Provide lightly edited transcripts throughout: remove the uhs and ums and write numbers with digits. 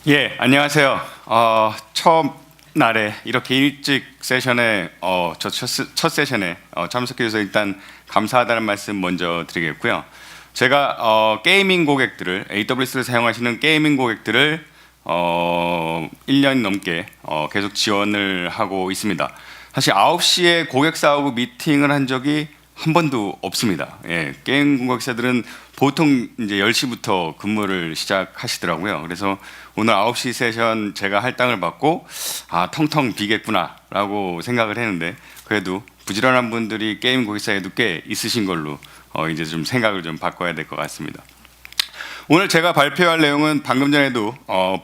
예, 안녕하세요. 처음 날에 이렇게 일찍 세션에 첫 세션에 참석해 주셔서 일단 감사하다는 말씀 먼저 드리겠고요. 제가 게이밍 고객들을 AWS를 사용하시는 게이밍 고객들을 1년 넘게 계속 지원을 하고 있습니다. 사실 9시에 고객사하고 미팅을 한 적이 한 번도 없습니다. 예, 게임 고객사들은 보통 이제 10시부터 근무를 시작하시더라고요. 그래서 오늘 9시 세션 제가 할당을 받고 텅텅 비겠구나라고 생각을 했는데, 그래도 부지런한 분들이 게임 고객사에도 꽤 있으신 걸로 이제 좀 생각을 좀 바꿔야 될 것 같습니다. 오늘 제가 발표할 내용은 방금 전에도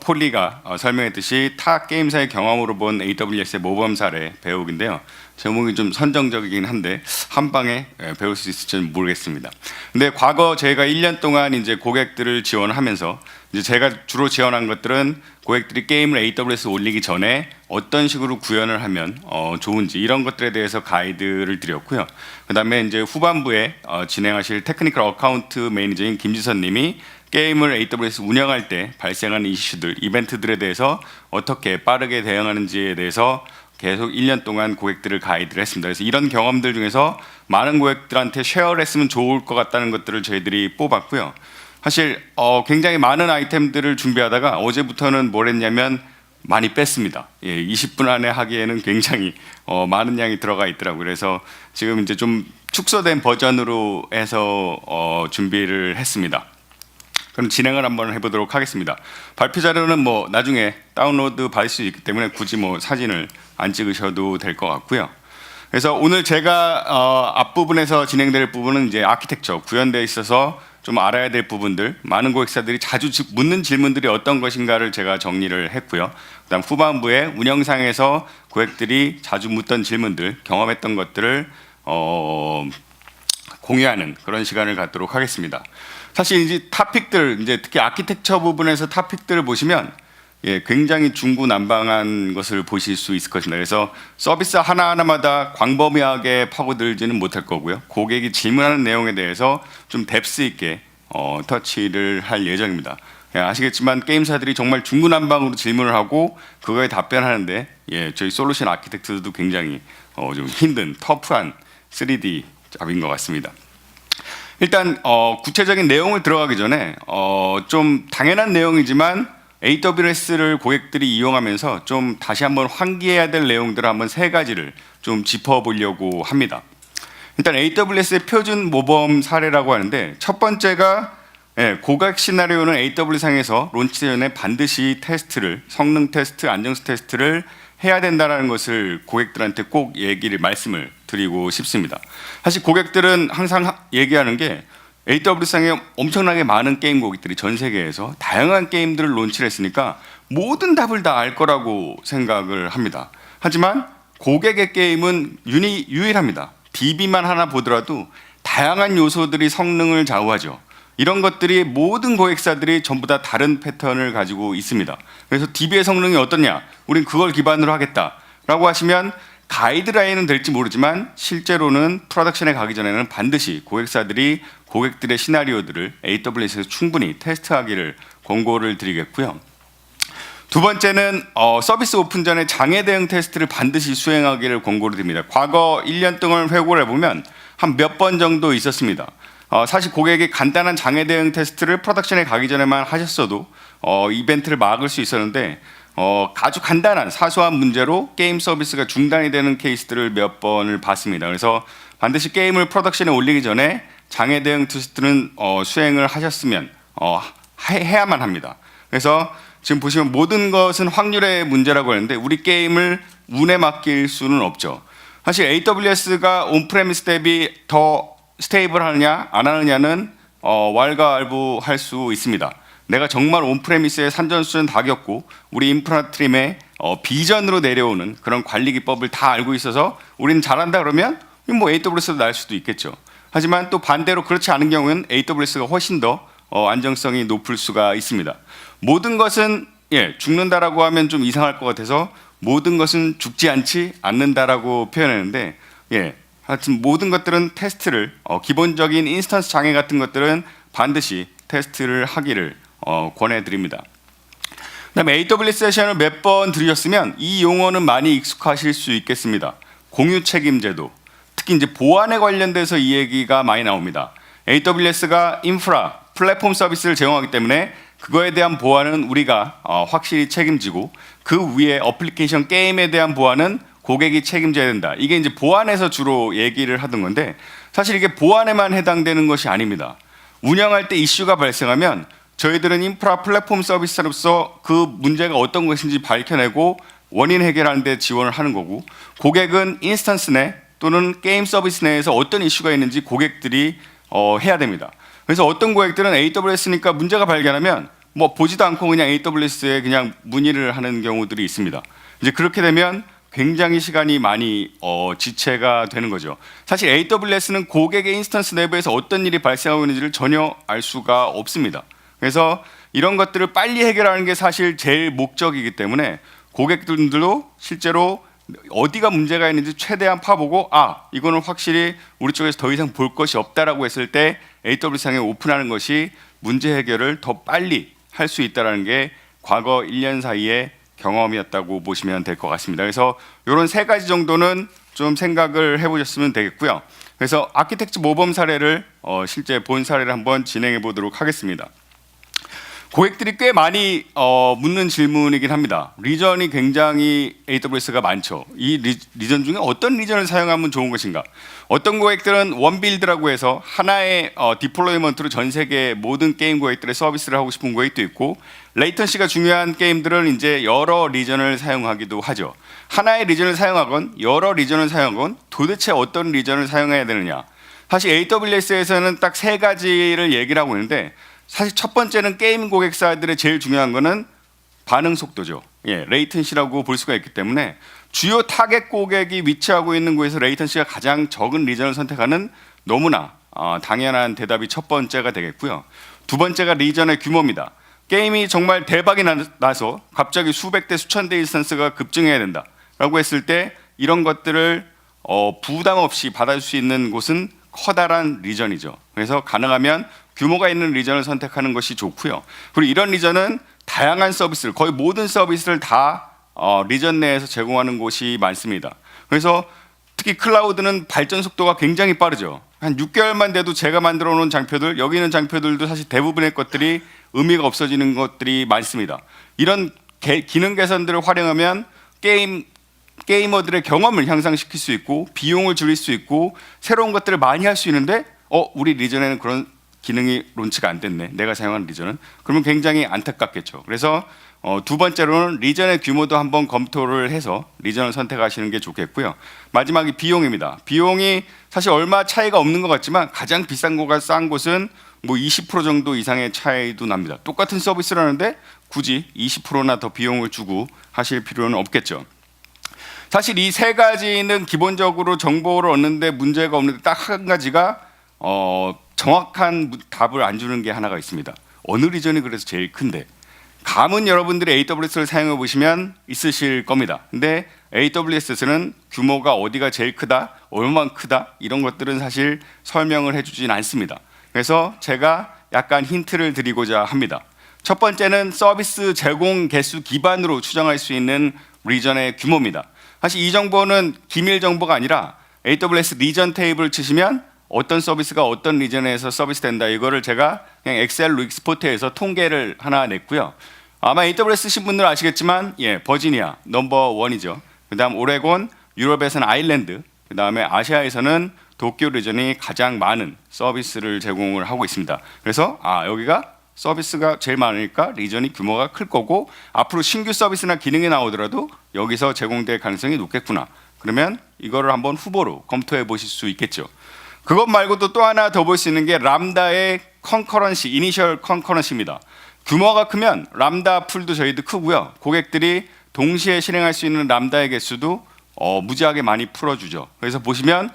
폴리가 설명했듯이 타 게임사의 경험으로 본 AWS의 모범 사례 배우기인데요. 제목이 좀 선정적이긴 한데 한 방에 배울 수 있을지는 모르겠습니다. 근데 과거 제가 1년 동안 이제 고객들을 지원하면서 이제 제가 주로 지원한 것들은 고객들이 게임을 AWS 올리기 전에 어떤 식으로 구현을 하면 좋은지 이런 것들에 대해서 가이드를 드렸고요. 그다음에 이제 후반부에 진행하실 테크니컬 어카운트 매니저인 김지선 님이 게임을 AWS 운영할 때 발생하는 이슈들, 이벤트들에 대해서 어떻게 빠르게 대응하는지에 대해서 계속 1년 동안 고객들을 가이드를 했습니다. 그래서 이런 경험들 중에서 많은 고객들한테 쉐어를 했으면 좋을 것 같다는 것들을 저희들이 뽑았고요. 사실 굉장히 많은 아이템들을 준비하다가 어제부터는 뭘 했냐면 많이 뺐습니다. 20분 안에 하기에는 굉장히 많은 양이 들어가 있더라고요. 그래서 지금 이제 좀 축소된 버전으로 해서 준비를 했습니다. 그럼 진행을 한번 해보도록 하겠습니다. 발표 자료는 뭐 나중에 다운로드 받을 수 있기 때문에 굳이 뭐 사진을 안 찍으셔도 될 것 같고요. 그래서 오늘 제가 앞부분에서 진행될 부분은 이제 아키텍처, 구현되어 있어서 좀 알아야 될 부분들, 많은 고객사들이 자주 묻는 질문들이 어떤 것인가를 제가 정리를 했고요. 그다음 후반부에 운영상에서 고객들이 자주 묻던 질문들, 경험했던 것들을 공유하는 그런 시간을 갖도록 하겠습니다. 사실 이제 토픽들, 이제 특히 아키텍처 부분에서 토픽들을 보시면 굉장히 중구난방한 것을 보실 수 있을 것입니다. 그래서 서비스 하나하나마다 광범위하게 파고들지는 못할 거고요. 고객이 질문하는 내용에 대해서 좀 뎁스 있게 터치를 할 예정입니다. 아시겠지만 게임사들이 정말 중구난방으로 질문을 하고 그거에 답변하는데 저희 솔루션 아키텍트도 굉장히 좀 힘든 터프한 3D 잡인 것 같습니다. 일단 구체적인 내용을 들어가기 전에 좀 당연한 내용이지만 AWS를 고객들이 이용하면서 좀 다시 한번 환기해야 될 내용들을 한번 세 가지를 좀 짚어보려고 합니다. 일단 AWS의 표준 모범 사례라고 하는데, 첫 번째가 고객 시나리오는 AWS상에서 론치 전에 반드시 테스트를, 성능 테스트, 안정성 테스트를 해야 된다는 것을 고객들한테 꼭 말씀을 드리고 싶습니다. 사실 고객들은 항상 얘기하는 게 AWS상에 엄청나게 많은 게임 고객들이 전 세계에서 다양한 게임들을 론치를 했으니까 모든 답을 다 알 거라고 생각을 합니다. 하지만 고객의 게임은 유일합니다. DB만 하나 보더라도 다양한 요소들이 성능을 좌우하죠. 이런 것들이 모든 고객사들이 전부 다 다른 패턴을 가지고 있습니다. 그래서 DB의 성능이 어떠냐? 우린 그걸 기반으로 하겠다라고 하시면 가이드라인은 될지 모르지만 실제로는 프로덕션에 가기 전에는 반드시 고객사들이 고객들의 시나리오들을 AWS에서 충분히 테스트하기를 권고를 드리겠고요. 두 번째는 서비스 오픈 전에 장애 대응 테스트를 반드시 수행하기를 권고를 드립니다. 과거 1년 동안 회고를 해보면 한 몇 번 정도 있었습니다. 사실 고객이 간단한 장애 대응 테스트를 프로덕션에 가기 전에만 하셨어도 이벤트를 막을 수 있었는데 아주 간단한 사소한 문제로 게임 서비스가 중단이 되는 케이스들을 몇 번을 봤습니다. 그래서 반드시 게임을 프로덕션에 올리기 전에 장애 대응 테스트는 수행을 하셨으면 해야만 합니다. 그래서 지금 보시면 모든 것은 확률의 문제라고 하는데 우리 게임을 운에 맡길 수는 없죠. 사실 AWS가 온프레미스 대비 더 스테이블 하느냐 안 하느냐는 왈가왈부할 수 있습니다. 내가 정말 온프레미스의 산전수전 다 겪고 우리 인프라 팀의 비전으로 내려오는 그런 관리 기법을 다 알고 있어서 우리는 잘한다 그러면 뭐 AWS도 날 수도 있겠죠. 하지만 또 반대로 그렇지 않은 경우는 AWS가 훨씬 더 안정성이 높을 수가 있습니다. 모든 것은 죽는다라고 하면 좀 이상할 것 같아서 모든 것은 죽지 않는다라고 표현하는데 하여튼 모든 것들은 테스트를 기본적인 인스턴스 장애 같은 것들은 반드시 테스트를 하기를 권해드립니다. 그다음에 AWS 세션을 몇 번 들으셨으면 이 용어는 많이 익숙하실 수 있겠습니다. 공유 책임제도, 특히 이제 보안에 관련돼서 이 얘기가 많이 나옵니다. AWS가 인프라, 플랫폼 서비스를 제공하기 때문에 그거에 대한 보안은 우리가 확실히 책임지고 그 위에 어플리케이션 게임에 대한 보안은 고객이 책임져야 된다. 이게 이제 보안에서 주로 얘기를 하던 건데 사실 이게 보안에만 해당되는 것이 아닙니다. 운영할 때 이슈가 발생하면 저희들은 인프라 플랫폼 서비스로서 그 문제가 어떤 것인지 밝혀내고 원인 해결하는 데 지원을 하는 거고 고객은 인스턴스 내 또는 게임 서비스 내에서 어떤 이슈가 있는지 고객들이 해야 됩니다. 그래서 어떤 고객들은 AWS니까 문제가 발견하면 뭐 보지도 않고 그냥 AWS에 그냥 문의를 하는 경우들이 있습니다. 이제 그렇게 되면 굉장히 시간이 많이 지체가 되는 거죠. 사실 AWS는 고객의 인스턴스 내부에서 어떤 일이 발생하고 있는지를 전혀 알 수가 없습니다. 그래서 이런 것들을 빨리 해결하는 게 사실 제일 목적이기 때문에 고객들도 실제로 어디가 문제가 있는지 최대한 파보고 이거는 확실히 우리 쪽에서 더 이상 볼 것이 없다라고 했을 때 AWS상에 오픈하는 것이 문제 해결을 더 빨리 할 수 있다는 게 과거 1년 사이의 경험이었다고 보시면 될 것 같습니다. 그래서 이런 세 가지 정도는 좀 생각을 해보셨으면 되겠고요. 그래서 아키텍처 모범 사례를 실제 본 사례를 한번 진행해 보도록 하겠습니다. 고객들이 꽤 많이 묻는 질문이긴 합니다. 리전이 굉장히 AWS가 많죠. 이 리전 중에 어떤 리전을 사용하면 좋은 것인가? 어떤 고객들은 원빌드라고 해서 하나의 디플로이먼트로 전 세계 모든 게임 고객들의 서비스를 하고 싶은 고객도 있고 레이턴시가 중요한 게임들은 이제 여러 리전을 사용하기도 하죠. 하나의 리전을 사용하건 여러 리전을 사용하건 도대체 어떤 리전을 사용해야 되느냐? 사실 AWS에서는 딱 세 가지를 얘기를 하고 있는데 사실 첫 번째는 게임 고객사들의 제일 중요한 거는 반응 속도죠. 레이턴시라고 볼 수가 있기 때문에 주요 타겟 고객이 위치하고 있는 곳에서 레이턴시가 가장 적은 리전을 선택하는 너무나 당연한 대답이 첫 번째가 되겠고요. 두 번째가 리전의 규모입니다. 게임이 정말 대박이 나서 갑자기 수백 대 수천 대 인스턴스가 급증해야 된다라고 했을 때 이런 것들을 부담 없이 받아줄 수 있는 곳은 커다란 리전이죠. 그래서 가능하면 규모가 있는 리전을 선택하는 것이 좋고요. 그리고 이런 리전은 다양한 서비스를 거의 모든 서비스를 다 리전 내에서 제공하는 곳이 많습니다. 그래서 특히 클라우드는 발전 속도가 굉장히 빠르죠. 한 6개월만 돼도 제가 만들어 놓은 장표들 여기 있는 장표들도 사실 대부분의 것들이 의미가 없어지는 것들이 많습니다. 이런 기능 개선들을 활용하면 게이머들의 경험을 향상시킬 수 있고 비용을 줄일 수 있고 새로운 것들을 많이 할 수 있는데 우리 리전에는 그런 기능이 론치가 안 됐네. 내가 사용하는 리전은. 그러면 굉장히 안타깝겠죠. 그래서 두 번째로는 리전의 규모도 한번 검토를 해서 리전을 선택하시는 게 좋겠고요. 마지막이 비용입니다. 비용이 사실 얼마 차이가 없는 것 같지만 가장 비싼 곳과 싼 곳은 뭐 20% 정도 이상의 차이도 납니다. 똑같은 서비스를 하는데 굳이 20%나 더 비용을 주고 하실 필요는 없겠죠. 사실 이 세 가지는 기본적으로 정보를 얻는데 문제가 없는데 딱 한 가지가 정확한 답을 안 주는 게 하나가 있습니다. 어느 리전이 그래서 제일 큰데 감은 여러분들이 AWS를 사용해 보시면 있으실 겁니다. 근데 AWS에서는 규모가 어디가 제일 크다, 얼마나 크다 이런 것들은 사실 설명을 해주진 않습니다. 그래서 제가 약간 힌트를 드리고자 합니다. 첫 번째는 서비스 제공 개수 기반으로 추정할 수 있는 리전의 규모입니다. 사실 이 정보는 기밀 정보가 아니라 AWS 리전 테이블을 치시면 어떤 서비스가 어떤 리전에서 서비스 된다 이거를 제가 그냥 엑셀로 익스포트해서 통계를 하나 냈고요. 아마 AWS 쓰신 분들 아시겠지만 버지니아 넘버 1이죠. 그다음 오레곤, 유럽에서는 아일랜드, 그다음에 아시아에서는 도쿄 리전이 가장 많은 서비스를 제공을 하고 있습니다. 그래서 여기가 서비스가 제일 많으니까 리전이 규모가 클 거고 앞으로 신규 서비스나 기능이 나오더라도 여기서 제공될 가능성이 높겠구나. 그러면 이거를 한번 후보로 검토해 보실 수 있겠죠. 그것 말고도 또 하나 더 볼 수 있는 게 람다의 컨커런시, 이니셜 컨커런시입니다. 규모가 크면 람다 풀도 저희도 크고요. 고객들이 동시에 실행할 수 있는 람다의 개수도 무지하게 많이 풀어주죠. 그래서 보시면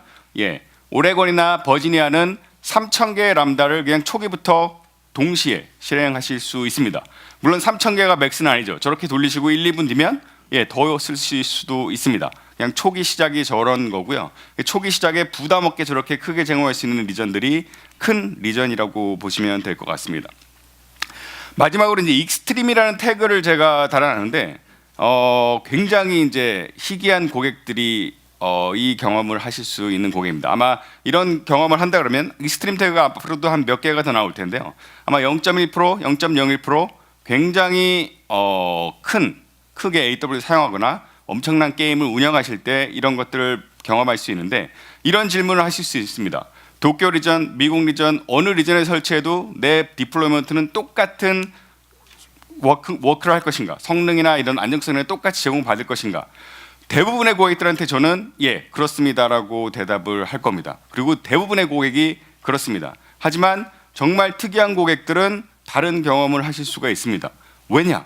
오레곤이나 버지니아는 3,000개의 람다를 그냥 초기부터 동시에 실행하실 수 있습니다. 물론 3,000개가 맥스는 아니죠. 저렇게 돌리시고 1, 2분 뒤면 더 쓰실 수도 있습니다. 그냥 초기 시작이 저런 거고요. 초기 시작에 부담 없게 저렇게 크게 제공할 수 있는 리전들이 큰 리전이라고 보시면 될 것 같습니다. 마지막으로 이제 익스트림이라는 태그를 제가 달아놨는데 굉장히 이제 희귀한 고객들이 이 경험을 하실 수 있는 고객입니다. 아마 이런 경험을 한다 그러면 익스트림 태그가 앞으로도 한 몇 개가 더 나올 텐데요. 아마 0.1%, 0.01% 굉장히 크게 AWS 사용하거나 엄청난 게임을 운영하실 때 이런 것들을 경험할 수 있는데 이런 질문을 하실 수 있습니다. 도쿄 리전, 미국 리전 어느 리전에 설치해도 내 디플로이먼트는 똑같은 워크를 할 것인가? 성능이나 이런 안정성에 똑같이 제공받을 것인가? 대부분의 고객들한테 저는 예, 그렇습니다라고 대답을 할 겁니다. 그리고 대부분의 고객이 그렇습니다. 하지만 정말 특이한 고객들은 다른 경험을 하실 수가 있습니다. 왜냐?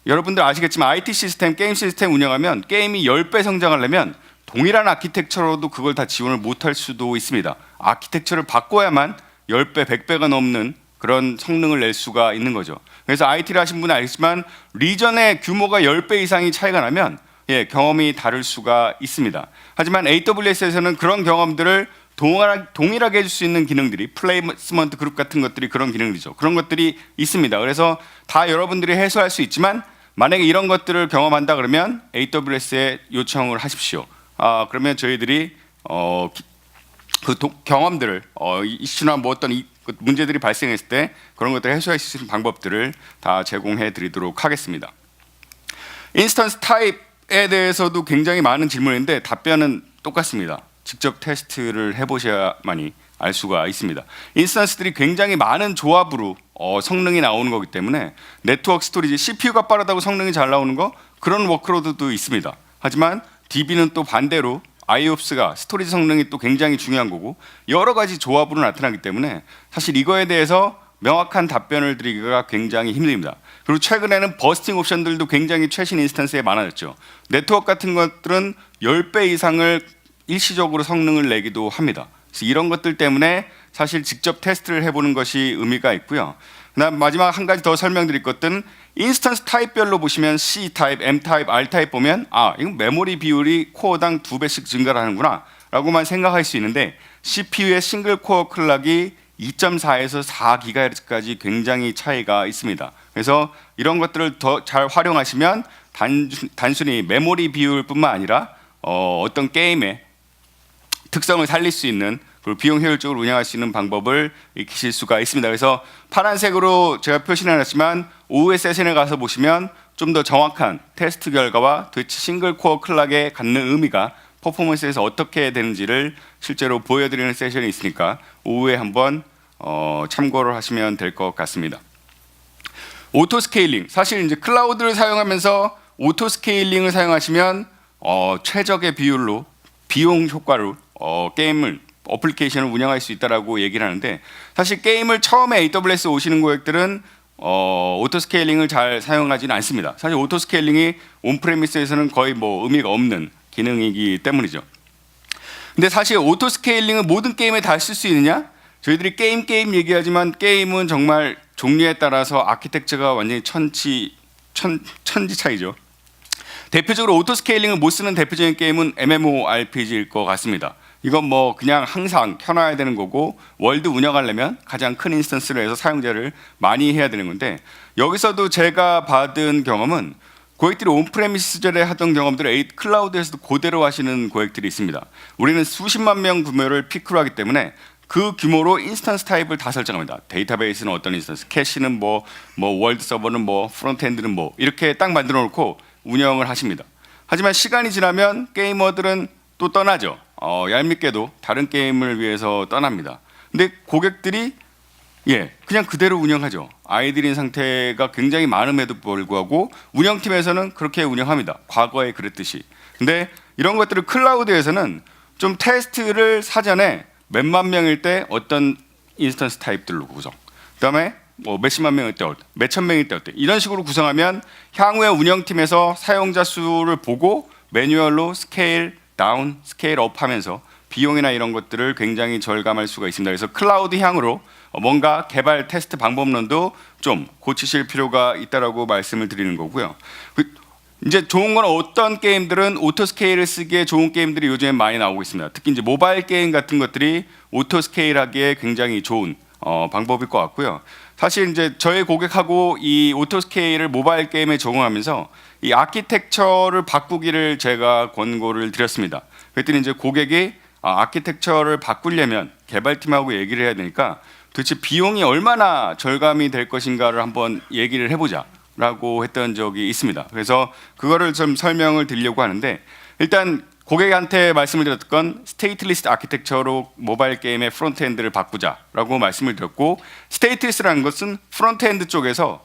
여러분들 아시겠지만 IT 시스템, 게임 시스템 운영하면 게임이 10배 성장하려면 동일한 아키텍처로도 그걸 다 지원을 못할 수도 있습니다. 아키텍처를 바꿔야만 10배, 100배가 넘는 그런 성능을 낼 수가 있는 거죠. 그래서 IT를 하신 분은 알겠지만 리전의 규모가 10배 이상이 차이가 나면 예, 경험이 다를 수가 있습니다. 하지만 AWS에서는 그런 경험들을 동일하게 해줄 수 있는 기능들이 플레이스먼트 그룹 같은 것들이 그런 기능이죠. 그런 것들이 있습니다. 그래서 다 여러분들이 해소할 수 있지만 만약에 이런 것들을 경험한다 그러면 AWS에 요청을 하십시오. 그러면 저희들이 경험들을 이슈나 뭐 어떤 문제들이 발생했을 때 그런 것들을 해소할 수 있는 방법들을 다 제공해 드리도록 하겠습니다. 인스턴스 타입에 대해서도 굉장히 많은 질문인데 답변은 똑같습니다. 직접 테스트를 해보셔야만이 알 수가 있습니다. 인스턴스들이 굉장히 많은 조합으로 성능이 나오는 거기 때문에 네트워크 스토리지, CPU가 빠르다고 성능이 잘 나오는 거 그런 워크로드도 있습니다. 하지만 DB는 또 반대로 IOPS가 스토리지 성능이 또 굉장히 중요한 거고 여러 가지 조합으로 나타나기 때문에 사실 이거에 대해서 명확한 답변을 드리기가 굉장히 힘듭니다. 그리고 최근에는 버스팅 옵션들도 굉장히 최신 인스턴스에 많아졌죠. 네트워크 같은 것들은 10배 이상을 일시적으로 성능을 내기도 합니다. 그래서 이런 것들 때문에 사실 직접 테스트를 해보는 것이 의미가 있고요. 그다음 마지막 한 가지 더 설명드릴 것들은 인스턴스 타입별로 보시면 C 타입, M 타입, R 타입 보면 이건 메모리 비율이 코어당 2배씩 증가를 하는구나 라고만 생각할 수 있는데 CPU의 싱글 코어 클락이 2.4에서 4GHz까지 굉장히 차이가 있습니다. 그래서 이런 것들을 더 잘 활용하시면 단순히 메모리 비율뿐만 아니라 어떤 게임의 특성을 살릴 수 있는 그리고 비용 효율적으로 운영할 수 있는 방법을 익히실 수가 있습니다. 그래서 파란색으로 제가 표시해놨지만 오후에 세션에 가서 보시면 좀 더 정확한 테스트 결과와 도대체 싱글 코어 클락에 갖는 의미가 퍼포먼스에서 어떻게 되는지를 실제로 보여드리는 세션이 있으니까 오후에 한번 참고를 하시면 될 것 같습니다. 오토 스케일링, 사실 이제 클라우드를 사용하면서 오토 스케일링을 사용하시면 최적의 비율로 비용 효과로 게임을 어플리케이션을 운영할 수 있다라고 얘기를 하는데 사실 게임을 처음에 AWS 오시는 고객들은 오토 스케일링을 잘 사용하지는 않습니다. 사실 오토 스케일링이 온프레미스에서는 거의 뭐 의미가 없는 기능이기 때문이죠. 근데 사실 오토 스케일링은 모든 게임에 다 쓸 수 있느냐? 저희들이 게임 얘기하지만 게임은 정말 종류에 따라서 아키텍처가 완전히 천지 차이죠. 대표적으로 오토 스케일링을 못 쓰는 대표적인 게임은 MMORPG일 것 같습니다. 이건 뭐 그냥 항상 켜놔야 되는 거고 월드 운영하려면 가장 큰 인스턴스를 해서 사용자를 많이 해야 되는 건데 여기서도 제가 받은 경험은 고객들이 온프레미스 시절에 하던 경험들을 클라우드에서도 그대로 하시는 고객들이 있습니다. 우리는 수십만 명 규모를 피크로 하기 때문에 그 규모로 인스턴스 타입을 다 설정합니다. 데이터베이스는 어떤 인스턴스, 캐시는 뭐 월드 서버는 뭐 프론트엔드는 뭐 이렇게 딱 만들어 놓고 운영을 하십니다. 하지만 시간이 지나면 게이머들은 또 떠나죠. 얄밉게도 다른 게임을 위해서 떠납니다. 근데 고객들이 그냥 그대로 운영하죠. 아이들인 상태가 굉장히 많음에도 불구하고 운영팀에서는 그렇게 운영합니다. 과거에 그랬듯이. 근데 이런 것들을 클라우드에서는 좀 테스트를 사전에 몇만 명일 때 어떤 인스턴스 타입들로 구성, 그다음에 뭐 몇십만 명일 때 어때, 몇천 명일 때 어때 이런 식으로 구성하면 향후에 운영팀에서 사용자 수를 보고 매뉴얼로 스케일 다운, 스케일 업 하면서 비용이나 이런 것들을 굉장히 절감할 수가 있습니다. 그래서 클라우드 향으로 뭔가 개발 테스트 방법론도 좀 고치실 필요가 있다라고 말씀을 드리는 거고요. 이제 좋은 건 어떤 게임들은 오토 스케일을 쓰기에 좋은 게임들이 요즘에 많이 나오고 있습니다. 특히 이제 모바일 게임 같은 것들이 오토 스케일하기에 굉장히 좋은 방법일 것 같고요. 사실 이제 저희 고객하고 이 오토스케일을 모바일 게임에 적용하면서 이 아키텍처를 바꾸기를 제가 권고를 드렸습니다. 그랬더니 이제 고객이 아키텍처를 바꾸려면 개발팀하고 얘기를 해야 되니까 도대체 비용이 얼마나 절감이 될 것인가를 한번 얘기를 해보자라고 했던 적이 있습니다. 그래서 그거를 좀 설명을 드리려고 하는데, 일단 고객한테 말씀을 드렸던 건 스테이트리스 아키텍처로 모바일 게임의 프론트엔드를 바꾸자라고 말씀을 드렸고, 스테이트리스라는 것은 프론트엔드 쪽에서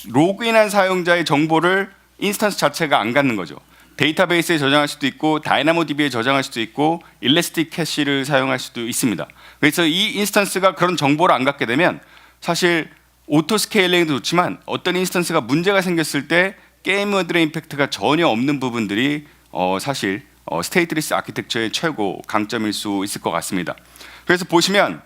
로그인한 사용자의 정보를 인스턴스 자체가 안 갖는 거죠. 데이터베이스에 저장할 수도 있고 다이나모DB에 저장할 수도 있고 일래스틱 캐시를 사용할 수도 있습니다. 그래서 이 인스턴스가 그런 정보를 안 갖게 되면 사실 오토 스케일링도 좋지만 어떤 인스턴스가 문제가 생겼을 때 게이머들의 임팩트가 전혀 없는 부분들이 사실 스테이트리스 아키텍처의 최고 강점일 수 있을 것 같습니다. 그래서 보시면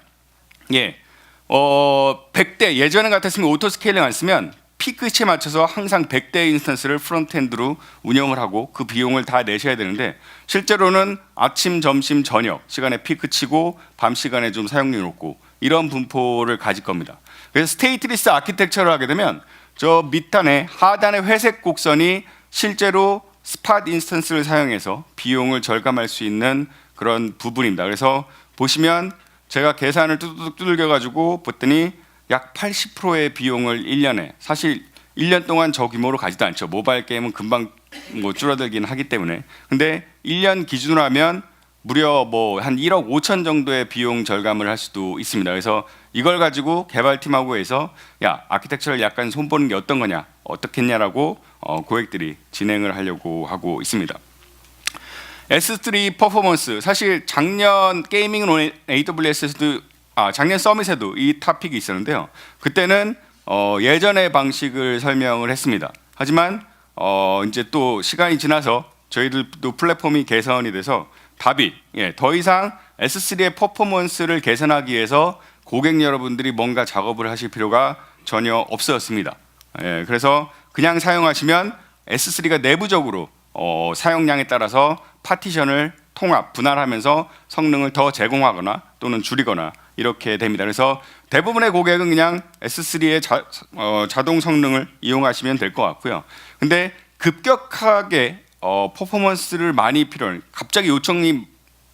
100대 예전에 같았으면 오토 스케일링 안 쓰면 피크치에 맞춰서 항상 100대 인스턴스를 프론트엔드로 운영을 하고 그 비용을 다 내셔야 되는데, 실제로는 아침, 점심, 저녁 시간에 피크 치고 밤 시간에 좀 사용률 높고 이런 분포를 가질 겁니다. 그래서 스테이트리스 아키텍처를 하게 되면 저 밑단에 하단의 회색 곡선이 실제로 스팟 인스턴스를 사용해서 비용을 절감할 수 있는 그런 부분입니다. 그래서 보시면 제가 계산을 뚜둑 두들겨 가지고 봤더니 약 80%의 비용을 1년에, 사실 1년 동안 저 규모로 가지도 않죠. 모바일 게임은 금방 줄어들긴 하기 때문에. 근데 1년 기준으로 하면 무려 한 1억 5천 정도의 비용 절감을 할 수도 있습니다. 그래서 이걸 가지고 개발팀하고 해서 아키텍처를 약간 손보는 게 어떤 거냐, 어떻겠냐라고 고객들이 진행을 하려고 하고 있습니다. S3 퍼포먼스, 사실 작년 게이밍 온 AWS에서도 작년 서밋에도 이 토픽이 있었는데요. 그때는 예전의 방식을 설명을 했습니다. 하지만 이제 또 시간이 지나서 저희들도 플랫폼이 개선이 돼서 답이 더 이상 S3의 퍼포먼스를 개선하기 위해서 고객 여러분들이 뭔가 작업을 하실 필요가 전혀 없었습니다. 그래서 그냥 사용하시면 S3가 내부적으로 사용량에 따라서 파티션을 통합, 분할하면서 성능을 더 제공하거나 또는 줄이거나 이렇게 됩니다. 그래서 대부분의 고객은 그냥 S3의 자동 성능을 이용하시면 될 것 같고요. 근데 급격하게 퍼포먼스를 많이 필요한, 갑자기 요청이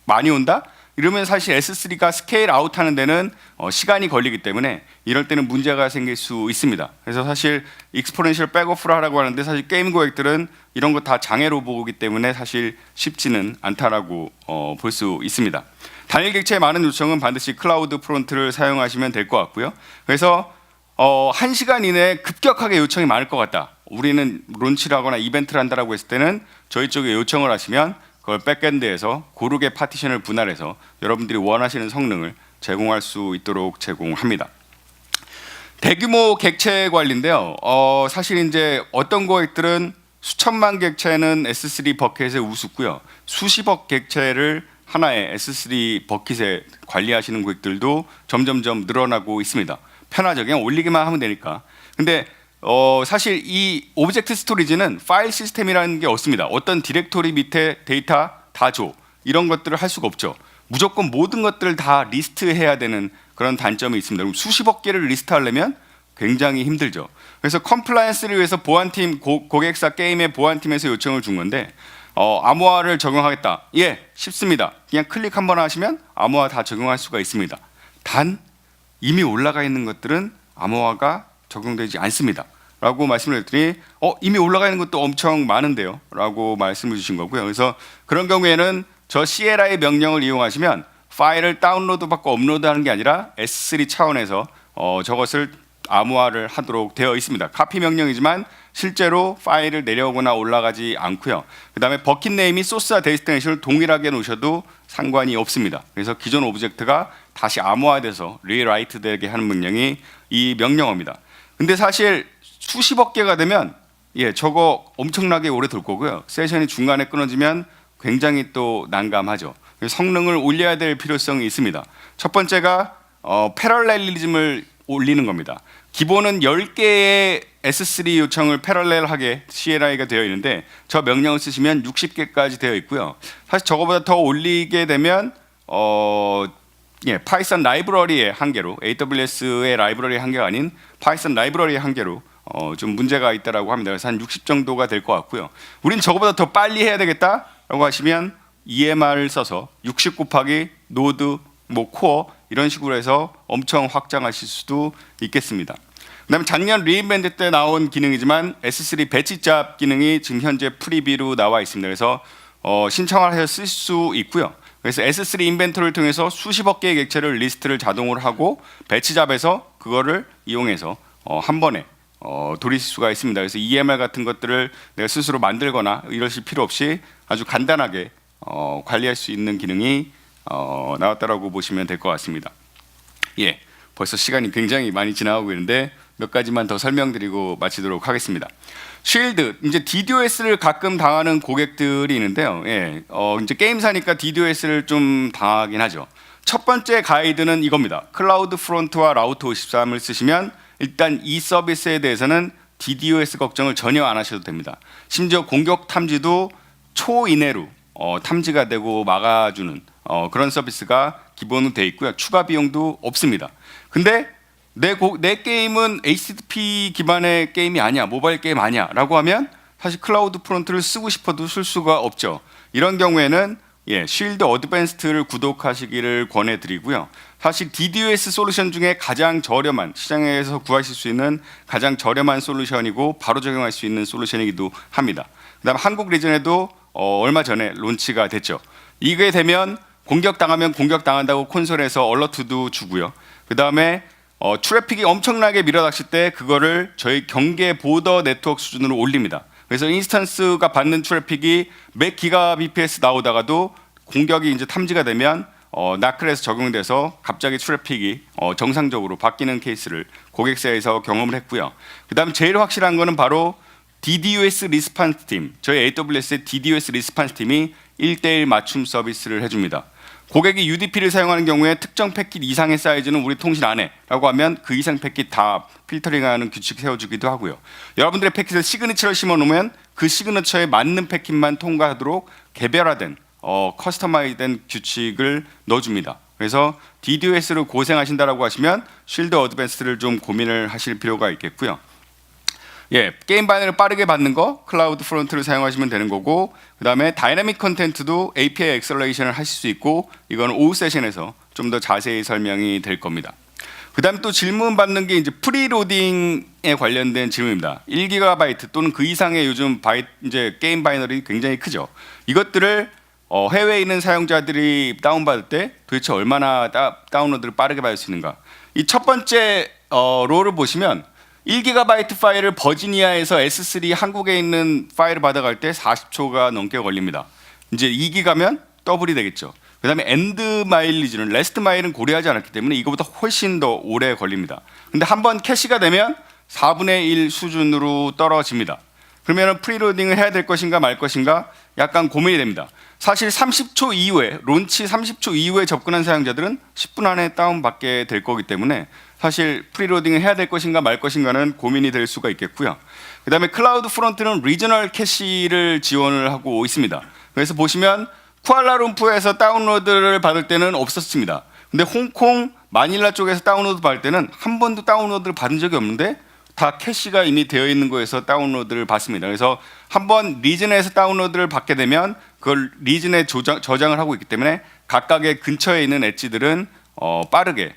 많이 온다? 이러면 사실 S3가 스케일 아웃하는 데는 시간이 걸리기 때문에 이럴 때는 문제가 생길 수 있습니다. 그래서 사실 익스포넨셜 백오프를 하라고 하는데 사실 게임 고객들은 이런 거 다 장애로 보기 때문에 사실 쉽지는 않다라고 볼 수 있습니다. 단일 객체의 많은 요청은 반드시 클라우드 프론트를 사용하시면 될 것 같고요. 그래서 1시간 이내에 급격하게 요청이 많을 것 같다, 우리는 론치를 하거나 이벤트를 한다라고 했을 때는 저희 쪽에 요청을 하시면 그걸 백엔드에서 고르게 파티션을 분할해서 여러분들이 원하시는 성능을 제공할 수 있도록 제공합니다. 대규모 객체 관리인데요. 사실 이제 어떤 고객들은 수천만 객체는 S3 버킷에 우습고요, 수십억 객체를 하나의 S3 버킷에 관리하시는 고객들도 점점점 늘어나고 있습니다. 편하죠, 그냥 올리기만 하면 되니까. 근데 사실 이 오브젝트 스토리지는 파일 시스템이라는 게 없습니다. 어떤 디렉토리 밑에 데이터 다 줘, 이런 것들을 할 수가 없죠. 무조건 모든 것들을 다 리스트해야 되는 그런 단점이 있습니다. 그럼 수십억 개를 리스트하려면 굉장히 힘들죠. 그래서 컴플라이언스를 위해서 보안팀, 고객사 게임의 보안팀에서 요청을 준 건데 암호화를 적용하겠다. 쉽습니다. 그냥 클릭 한번 하시면 암호화 다 적용할 수가 있습니다. 단 이미 올라가 있는 것들은 암호화가 적용되지 않습니다 라고 말씀을 드렸더니 이미 올라가 있는 것도 엄청 많은데요 라고 말씀을 주신 거고요. 그래서 그런 경우에는 저 CLI 명령을 이용하시면 파일을 다운로드 받고 업로드하는 게 아니라 S3 차원에서 저것을 암호화를 하도록 되어 있습니다. 카피 명령이지만 실제로 파일을 내려오거나 올라가지 않고요. 그 다음에 버킷 네임이 소스와 데스티네이션을 동일하게 놓으셔도 상관이 없습니다. 그래서 기존 오브젝트가 다시 암호화돼서 리라이트 되게 하는 명령이 이 명령어입니다. 근데 사실 수십억 개가 되면 저거 엄청나게 오래 돌 거고요. 세션이 중간에 끊어지면 굉장히 또 난감하죠. 성능을 올려야 될 필요성이 있습니다. 첫 번째가 패럴렐리즘을 올리는 겁니다. 기본은 10개의 S3 요청을 패럴렐하게 CLI가 되어 있는데 저 명령을 쓰시면 60개까지 되어 있고요. 사실 저거보다 더 올리게 되면 파이썬 라이브러리의 한계로 AWS의 라이브러리의 한계가 아닌 파이썬 라이브러리의 한계로 좀 문제가 있다라고 합니다. 그래서 한 60 정도가 될 것 같고요. 우린 저거보다 더 빨리 해야 되겠다라고 하시면 EMR을 써서 60 곱하기 노드, 코어 이런 식으로 해서 엄청 확장하실 수도 있겠습니다. 그다음에 작년 리인벤트 때 나온 기능이지만 S3 배치 잡 기능이 지금 현재 프리뷰로 나와 있습니다. 그래서 신청을 해서 쓸 수 있고요. 그래서 S3 인벤토리를 통해서 수십억 개의 객체를 리스트를 자동으로 하고 배치 잡에서 그거를 이용해서 한 번에 돌리실 수가 있습니다. 그래서 EMR 같은 것들을 내가 스스로 만들거나 이러실 필요 없이 아주 간단하게 관리할 수 있는 기능이 나왔다라고 보시면 될 것 같습니다. 벌써 시간이 굉장히 많이 지나가고 있는데 몇 가지만 더 설명드리고 마치도록 하겠습니다. 쉴드, 이제 DDoS를 가끔 당하는 고객들이 있는데요. 이제 게임사니까 DDoS를 좀 당하긴 하죠. 첫 번째 가이드는 이겁니다. 클라우드 프론트와 라우터 53을 쓰시면 일단 이 서비스에 대해서는 DDoS 걱정을 전혀 안 하셔도 됩니다. 심지어 공격 탐지도 초 이내로 탐지가 되고 막아주는 그런 서비스가 기본으로 되어 있고요. 추가 비용도 없습니다. 근데 내 게임은 HTTP 기반의 게임이 아니야, 모바일 게임 아니야 라고 하면 사실 클라우드 프론트를 쓰고 싶어도 쓸 수가 없죠. 이런 경우에는 쉴드 어드밴스드를 구독하시기를 권해드리고요. 사실 DDoS 솔루션 중에 가장 저렴한, 시장에서 구하실 수 있는 가장 저렴한 솔루션이고 바로 적용할 수 있는 솔루션이기도 합니다. 그다음 한국 리전에도 얼마 전에 론치가 됐죠. 이게 되면 공격당하면 공격당한다고 콘솔에서 얼러트도 주고요. 그다음에 트래픽이 엄청나게 밀어닥칠 때 그거를 저희 경계 보더 네트워크 수준으로 올립니다. 그래서 인스턴스가 받는 트래픽이 몇 기가 bps 나오다가도 공격이 이제 탐지가 되면 나클에서 적용돼서 갑자기 트래픽이 정상적으로 바뀌는 케이스를 고객사에서 경험을 했고요. 그다음 제일 확실한 거는 바로 DDoS 리스판스 팀, 저희 AWS의 DDoS 리스판스 팀이 1:1 맞춤 서비스를 해줍니다. 고객이 UDP를 사용하는 경우에 특정 패킷 이상의 사이즈는 우리 통신 안 해라고 하면 그 이상 패킷 다 필터링하는 규칙 세워주기도 하고요. 여러분들의 패킷에 시그니처를 심어놓으면 그 시그니처에 맞는 패킷만 통과하도록 개별화된 커스터마이즈된 규칙을 넣어줍니다. 그래서 DDoS로 고생하신다라고 하시면 쉴드 어드밴스드를 좀 고민을 하실 필요가 있겠고요. 게임 바이너를 빠르게 받는 거 클라우드 프론트를 사용하시면 되는 거고, 그 다음에 다이나믹 컨텐츠도 API 엑셀러레이션을 하실 수 있고, 이거는 오후 세션에서 좀 더 자세히 설명이 될 겁니다. 그 다음 또 질문 받는 게 이제 프리로딩에 관련된 질문입니다. 1GB 또는 그 이상의 요즘 이제 게임 바이너리 굉장히 크죠. 이것들을 해외에 있는 사용자들이 다운받을 때 도대체 얼마나 다운로드를 빠르게 받을 수 있는가? 이 첫 번째 롤을 보시면 1GB 파일을 버지니아에서 S3 한국에 있는 파일을 받아갈 때 40초가 넘게 걸립니다. 이제 2기가면 더블이 되겠죠. 그 다음에 엔드 마일리지는 레스트 마일은 고려하지 않았기 때문에 이거보다 훨씬 더 오래 걸립니다. 근데 한번 캐시가 되면 4분의 1 수준으로 떨어집니다. 그러면 프리로딩을 해야 될 것인가 말 것인가 약간 고민이 됩니다. 사실 30초 이후에 론치 30초 이후에 접근한 사용자들은 10분 안에 다운받게 될 거기 때문에 사실 프리로딩을 해야 될 것인가 말 것인가는 고민이 될 수가 있겠고요. 그 다음에 클라우드 프론트는 리저널 캐시를 지원을 하고 있습니다. 그래서 보시면 쿠알라룸푸르에서 다운로드를 받을 때는 없었습니다. 근데 홍콩, 마닐라 쪽에서 다운로드 받을 때는 한 번도 다운로드를 받은 적이 없는데 다 캐시가 이미 되어 있는 거에서 다운로드를 받습니다. 그래서 한번 리전에서 다운로드를 받게 되면 그걸 리전에 저장을 하고 있기 때문에 각각의 근처에 있는 엣지들은 빠르게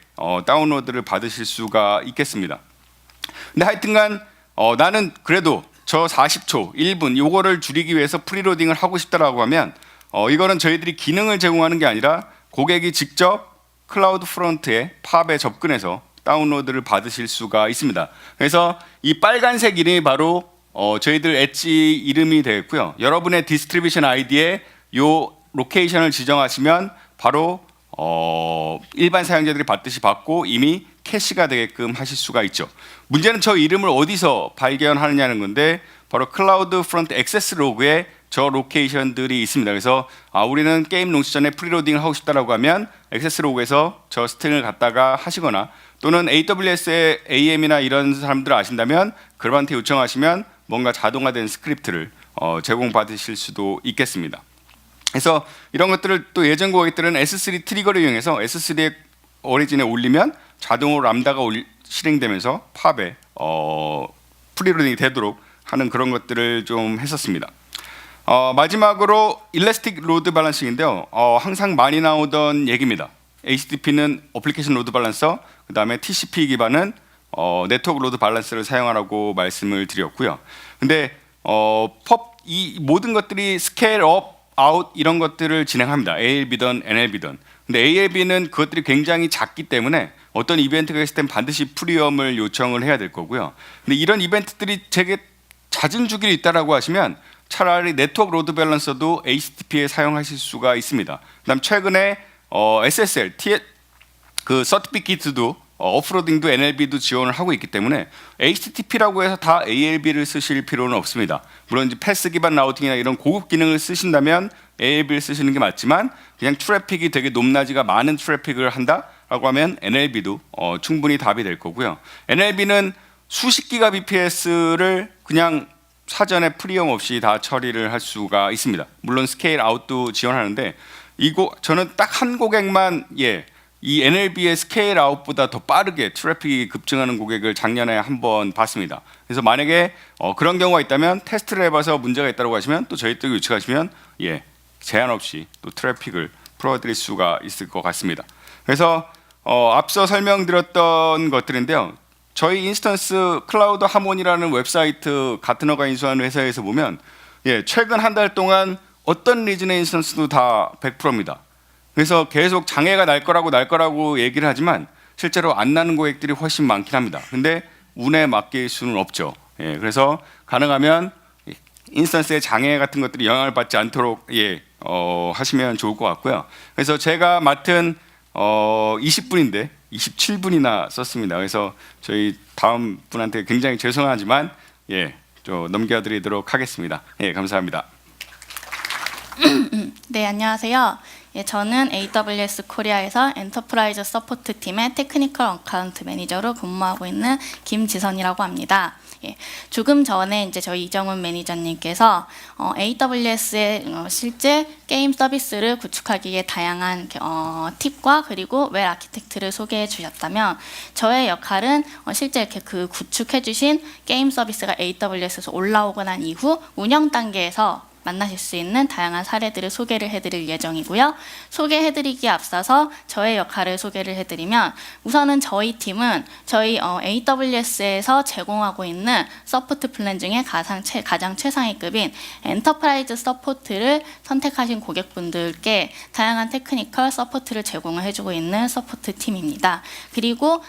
다운로드를 받으실 수가 있겠습니다. 근데 하여튼간 나는 그래도 저 40초, 1분 요거를 줄이기 위해서 프리로딩을 하고 싶다라고 하면 이거는 저희들이 기능을 제공하는 게 아니라 고객이 직접 클라우드 프론트에 팝에 접근해서 다운로드를 받으실 수가 있습니다. 그래서 이 빨간색 이름이 바로 저희들 엣지 이름이 되겠고요. 여러분의 디스트리뷰션 아이디에 요 로케이션을 지정하시면 바로 일반 사용자들이 받듯이 받고 이미 캐시가 되게끔 하실 수가 있죠. 문제는 저 이름을 어디서 발견하느냐는 건데 바로 클라우드 프론트 액세스 로그에 저 로케이션들이 있습니다. 그래서 우리는 게임 론치 전에 프리로딩을 하고 싶다라고 하면 액세스 로그에서 저 스트링을 갖다가 하시거나 또는 AWS의 AM이나 이런 사람들을 아신다면 그분한테 요청하시면 뭔가 자동화된 스크립트를 제공받으실 수도 있겠습니다. 그래서 이런 것들을 또 예전 고객들은 S3 트리거를 이용해서 S3의 오리진에 올리면 자동으로 람다가 실행되면서 팝에 프리로딩이 되도록 하는 그런 것들을 좀 했었습니다. 마지막으로 일래스틱 로드 밸런싱인데요. 항상 많이 나오던 얘기입니다. HTTP는 어플리케이션 로드 밸런서, 그 다음에 TCP 기반은 네트워크 로드 밸런스를 사용하라고 말씀을 드렸고요. 근데 이 모든 것들이 스케일 업, 아웃 이런 것들을 진행합니다. ALB든 NLB든. 근데 ALB는 그것들이 굉장히 작기 때문에 어떤 이벤트가 있을 땐 반드시 프리엄을 요청을 해야 될 거고요. 근데 이런 이벤트들이 되게 잦은 주기로 있다라고 하시면 차라리 네트워크 로드 밸런서도 HTTP에 사용하실 수가 있습니다. 그다음 최근에 SSL, 그 서티피케이트도 오프로딩도 NLB도 지원을 하고 있기 때문에 HTTP라고 해서 다 ALB를 쓰실 필요는 없습니다. 물론 이제 패스 기반 라우팅이나 이런 고급 기능을 쓰신다면 ALB를 쓰시는 게 맞지만 그냥 트래픽이 되게 높낮이가 많은 트래픽을 한다라고 하면 NLB도 충분히 답이 될 거고요. NLB는 수십 기가 bps를 그냥 사전에 프리엄 없이 다 처리를 할 수가 있습니다. 물론 스케일 아웃도 지원하는데 저는 딱 한 고객만 이 NLB의 스케일 아웃보다 더 빠르게 트래픽이 급증하는 고객을 작년에 한번 봤습니다. 그래서 만약에 그런 경우가 있다면 테스트를 해봐서 문제가 있다고 하시면 또 저희 쪽에 요청하시면 제한 없이 또 트래픽을 풀어드릴 수가 있을 것 같습니다. 그래서 앞서 설명드렸던 것들인데요. 저희 인스턴스 클라우드 하모니라는 웹사이트 가트너가 인수한 회사에서 보면 최근 한 달 동안 어떤 리즌의 인스턴스도 다 100%입니다. 그래서 계속 장애가 날 거라고 얘기를 하지만 실제로 안 나는 고객들이 훨씬 많긴 합니다. 근데 운에 맡길 수는 없죠. 그래서 가능하면 인스턴스의 장애 같은 것들이 영향을 받지 않도록 하시면 좋을 것 같고요. 그래서 제가 맡은 20분인데 27분이나 썼습니다. 그래서 저희 다음 분한테 굉장히 죄송하지만 좀 넘겨드리도록 하겠습니다. 감사합니다. 네, 안녕하세요. 저는 AWS 코리아에서 엔터프라이즈 서포트 팀의 테크니컬 어카운트 매니저로 근무하고 있는 김지선이라고 합니다. 조금 전에 이제 저희 이정훈 매니저님께서 AWS의 실제 게임 서비스를 구축하기에 다양한 팁과 그리고 웰 아키텍트를 소개해 주셨다면 저의 역할은 실제 이렇게 그 구축해 주신 게임 서비스가 AWS에서 올라오고 난 이후 운영 단계에서 만나실 수 있는 다양한 사례들을 소개를 해드릴 예정이고요. 소개해드리기에 앞서서 저의 역할을 소개를 해드리면 우선은 저희 팀은 저희 AWS에서 제공하고 있는 서포트 플랜 중에 가장 최상위 급인 엔터프라이즈 서포트를 선택하신 고객분들께 다양한 테크니컬 서포트를 제공을 해주고 있는 서포트 팀입니다. 그리고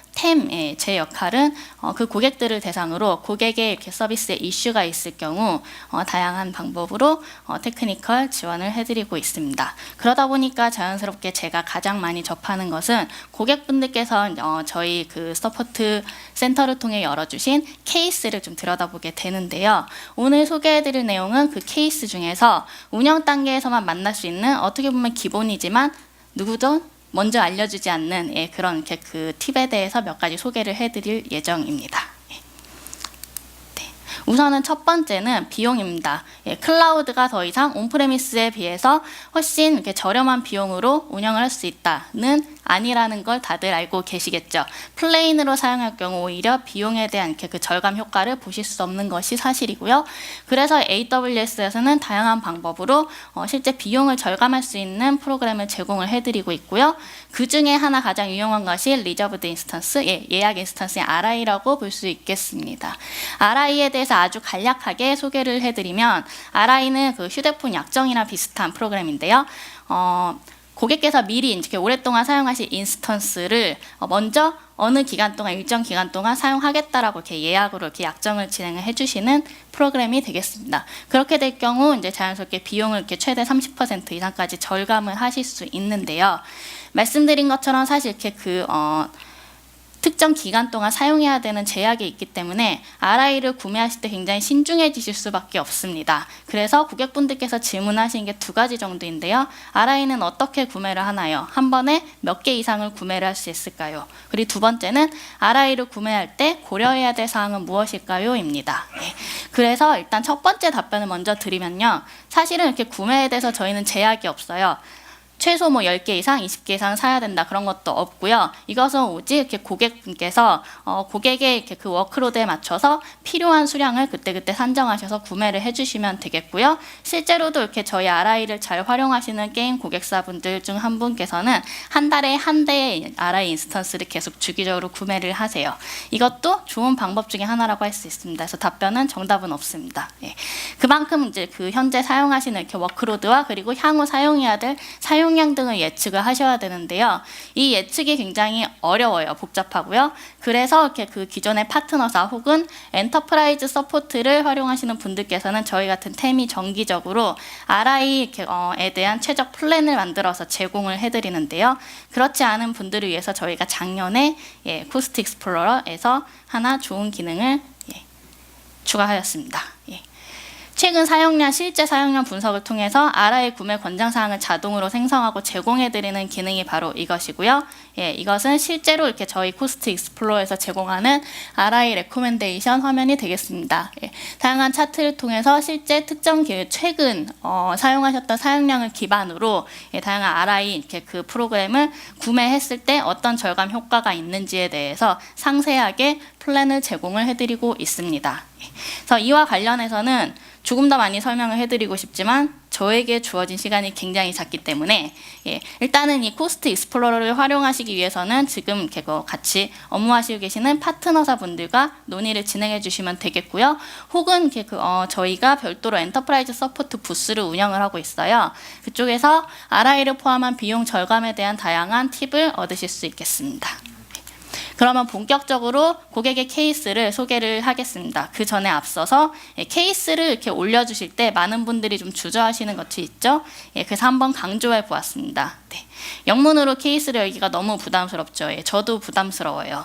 제 역할은 그 고객들을 대상으로 고객의 이렇게 서비스에 이슈가 있을 경우 다양한 방법으로 테크니컬 지원을 해드리고 있습니다. 그러다 보니까 자연스럽게 제가 가장 많이 접하는 것은 고객분들께서 저희 그 서포트 센터를 통해 열어주신 케이스를 좀 들여다보게 되는데요. 오늘 소개해드릴 내용은 그 케이스 중에서 운영 단계에서만 만날 수 있는 어떻게 보면 기본이지만 누구도 먼저 알려주지 않는 그런 그 팁에 대해서 몇 가지 소개를 해드릴 예정입니다. 우선은 첫 번째는 비용입니다. 클라우드가 더 이상 온프레미스에 비해서 훨씬 이렇게 저렴한 비용으로 운영을 할 수 있다는 아니라는 걸 다들 알고 계시겠죠. 플레인으로 사용할 경우 오히려 비용에 대한 그 절감 효과를 보실 수 없는 것이 사실이고요. 그래서 AWS에서는 다양한 방법으로 실제 비용을 절감할 수 있는 프로그램을 제공을 해드리고 있고요. 그 중에 하나 가장 유용한 것이 리저브드 인스턴스, 예약 인스턴스의 RI라고 볼 수 있겠습니다. RI에 대해서 아주 간략하게 소개를 해드리면 RI는 그 휴대폰 약정이나 비슷한 프로그램인데요. 고객께서 미리 이렇게 오랫동안 사용하실 인스턴스를 먼저 어느 기간 동안 일정 기간 동안 사용하겠다라고 이렇게 예약으로 이렇게 약정을 진행을 해주시는 프로그램이 되겠습니다. 그렇게 될 경우 이제 자연스럽게 비용을 이렇게 최대 30% 이상까지 절감을 하실 수 있는데요. 말씀드린 것처럼 사실 이렇게 특정 기간 동안 사용해야 되는 제약이 있기 때문에 RI를 구매하실 때 굉장히 신중해지실 수밖에 없습니다. 그래서 고객분들께서 질문하시는 게 두 가지 정도인데요. RI는 어떻게 구매를 하나요? 한 번에 몇 개 이상을 구매를 할 수 있을까요? 그리고 두 번째는 RI를 구매할 때 고려해야 될 사항은 무엇일까요? 입니다. 그래서 일단 첫 번째 답변을 먼저 드리면요. 사실은 이렇게 구매에 대해서 저희는 제약이 없어요. 최소 뭐 10개 이상, 20개 이상 사야 된다 그런 것도 없고요. 이것은 오직 이렇게 고객분께서 고객의 이렇게 그 워크로드에 맞춰서 필요한 수량을 그때그때 산정하셔서 구매를 해주시면 되겠고요. 실제로도 이렇게 저희 RI를 잘 활용하시는 게임 고객사분들 중 한 분께서는 한 달에 한 대의 RI 인스턴스를 계속 주기적으로 구매를 하세요. 이것도 좋은 방법 중에 하나라고 할 수 있습니다. 그래서 답변은 정답은 없습니다. 예. 그만큼 이제 그 현재 사용하시는 이렇게 워크로드와 그리고 향후 사용해야 될 사용량 등을 예측을 하셔야 되는데요. 이 예측이 굉장히 어려워요. 복잡하고요. 그래서 이렇게 그 기존의 파트너사 혹은 엔터프라이즈 서포트를 활용하시는 분들께서는 저희 같은 템이 정기적으로 RI에 대한 최적 플랜을 만들어서 제공을 해드리는데요. 그렇지 않은 분들을 위해서 저희가 작년에 코스트 익스플로러에서 하나 좋은 기능을 추가하였습니다. 최근 사용량, 실제 사용량 분석을 통해서 RI 구매 권장사항을 자동으로 생성하고 제공해드리는 기능이 바로 이것이고요. 이것은 실제로 이렇게 저희 코스트 익스플로어에서 제공하는 RI 레코멘데이션 화면이 되겠습니다. 다양한 차트를 통해서 실제 특정 최근 사용하셨던 사용량을 기반으로 다양한 RI 이렇게 그 프로그램을 구매했을 때 어떤 절감 효과가 있는지에 대해서 상세하게 플랜을 제공을 해드리고 있습니다. 그래서 이와 관련해서는 조금 더 많이 설명을 해드리고 싶지만 저에게 주어진 시간이 굉장히 작기 때문에 일단은 이 코스트 익스플로러를 활용하시기 위해서는 지금 이렇게 같이 업무하시고 계시는 파트너사 분들과 논의를 진행해 주시면 되겠고요. 혹은 이렇게 저희가 별도로 엔터프라이즈 서포트 부스를 운영을 하고 있어요. 그쪽에서 RI를 포함한 비용 절감에 대한 다양한 팁을 얻으실 수 있겠습니다. 그러면 본격적으로 고객의 케이스를 소개를 하겠습니다. 그 전에 앞서서 케이스를 이렇게 올려주실 때 많은 분들이 좀 주저하시는 것이 있죠. 그래서 한번 강조해 보았습니다. 영문으로 케이스를 열기가 너무 부담스럽죠. 저도 부담스러워요.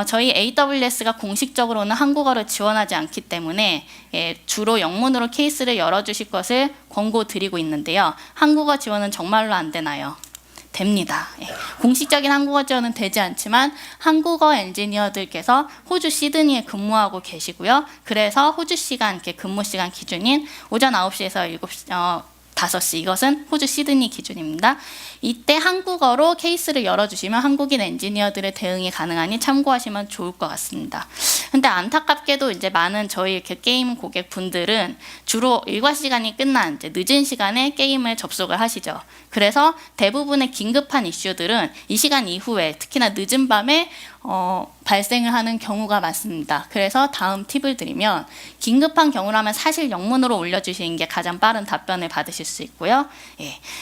저희 AWS가 공식적으로는 한국어를 지원하지 않기 때문에 주로 영문으로 케이스를 열어주실 것을 권고드리고 있는데요. 한국어 지원은 정말로 안 되나요? 됩니다. 공식적인 한국어 지원은 되지 않지만 한국어 엔지니어들께서 호주 시드니에 근무하고 계시고요. 그래서 호주 시간, 이렇게 근무 시간 기준인 오전 9시에서 5시, 이것은 호주 시드니 기준입니다. 이때 한국어로 케이스를 열어주시면 한국인 엔지니어들의 대응이 가능하니 참고하시면 좋을 것 같습니다. 근데 안타깝게도 이제 많은 저희 이렇게 게임 고객분들은 주로 일과 시간이 끝난 이제 늦은 시간에 게임을 접속을 하시죠. 그래서 대부분의 긴급한 이슈들은 이 시간 이후에 특히나 늦은 밤에 발생을 하는 경우가 많습니다. 그래서 다음 팁을 드리면 긴급한 경우라면 사실 영문으로 올려주시는 게 가장 빠른 답변을 받으실 수 있고요.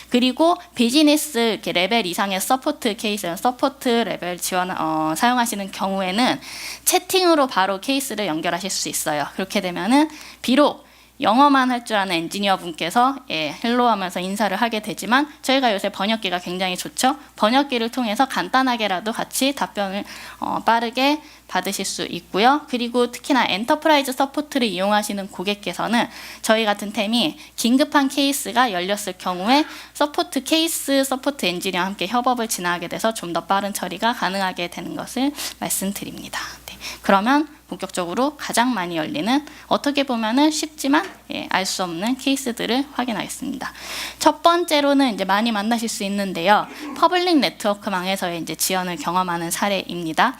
그리고 비즈니스 이렇게 레벨 이상의 서포트 케이스, 서포트 레벨 지원 사용하시는 경우에는 채팅으로 바로 케이스를 연결하실 수 있어요. 그렇게 되면은 비록 영어만 할 줄 아는 엔지니어 분께서 헬로 하면서 인사를 하게 되지만 저희가 요새 번역기가 굉장히 좋죠. 번역기를 통해서 간단하게라도 같이 답변을 빠르게 받으실 수 있고요. 그리고 특히나 엔터프라이즈 서포트를 이용하시는 고객께서는 저희 같은 템이 긴급한 케이스가 열렸을 경우에 서포트 케이스, 서포트 엔지니어와 함께 협업을 진행하게 돼서 좀 더 빠른 처리가 가능하게 되는 것을 말씀드립니다. 그러면 본격적으로 가장 많이 열리는 어떻게 보면은 쉽지만 알 수 없는 케이스들을 확인하겠습니다. 첫 번째로는 이제 많이 만나실 수 있는데요. 퍼블릭 네트워크망에서의 이제 지연을 경험하는 사례입니다.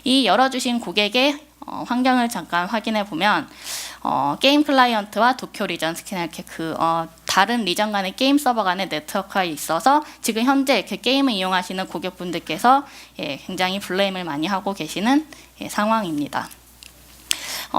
이 열어주신 고객의 환경을 잠깐 확인해 보면 게임 클라이언트와 도쿄 리전, 특히나 이렇게 다른 리전 간의 게임 서버 간의 네트워크가 있어서 지금 현재 이렇게 게임을 이용하시는 고객분들께서 굉장히 블레임을 많이 하고 계시는 상황입니다.